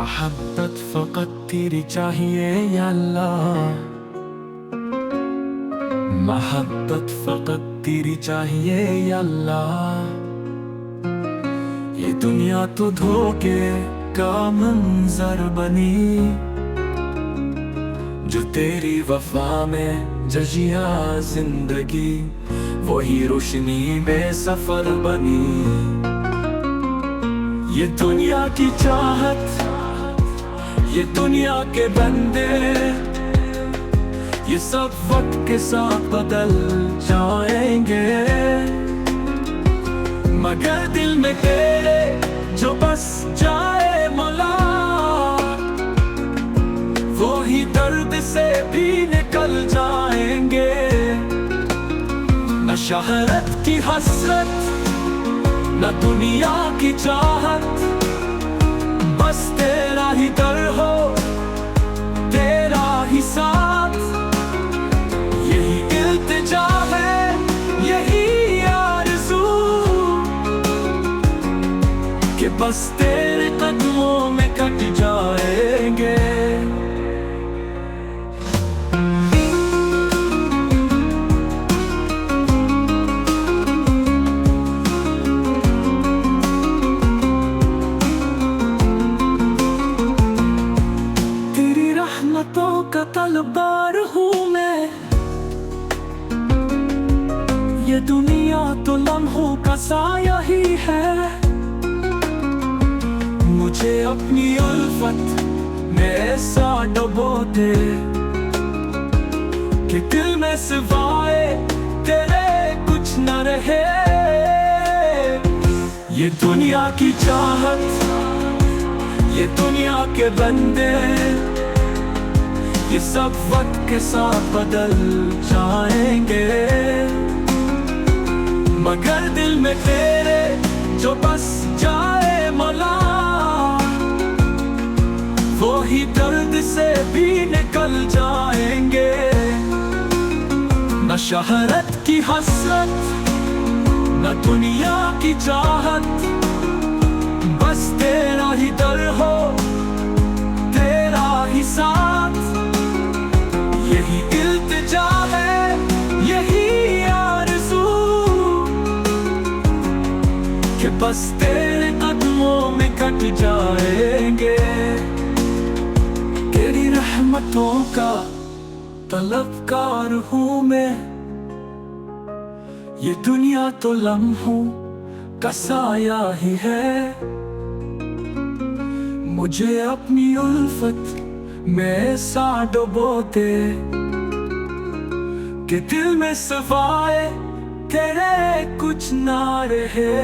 मोहब्बत फकत तेरी चाहिए या अल्लाह, मोहब्बत फकत तेरी चाहिए या अल्लाह। ये दुनिया तो धोखे का मंजर बनी, जो तेरी वफा में जजिया जिंदगी वही रोशनी में सफर बनी। ये दुनिया की चाहत, ये दुनिया के बंदे, ये सब वक्त के साथ बदल जाएंगे, मगर दिल में तेरे जो बस जाए मौला, वो ही दर्द से भी निकल जाएंगे। न शहरत की हसरत, न दुनिया की चाहत, बस तेरा ही दर हो, तेरा ही साथ। यही इल्तिजा है, यही आरज़ू, कि बस तेरे कदमों में कट जाएंगे। रहमतों का तलबार हूँ मैं, ये दुनिया तो लम्हों का साया ही है। मुझे अपनी उल्फत में ऐसा डुबो दे कि दिल में सिवाए तेरे कुछ न रहे। ये दुनिया की चाहत, ये दुनिया के बंदे, ये सब वक्त के साथ बदल जाएंगे, मगर दिल में तेरे जो बस जाए मौला, वो ही दर्द से भी निकल जाएंगे। न शहरत की हसरत, न दुनिया की चाहत, बस तेरा ही दर हो, तेरा ही साथ। यही इल्तिजा है, यही आरज़ू, कि बस तेरे कदमों में कट जाएंगे। तेरी रहमतों का तलबगार हूँ मैं, ये दुनिया तो लम्हों का साया ही है। मुझे अपनी उल्फत में ऐसा डुबो दे कि दिल में सिवाए तेरे कुछ ना रहे।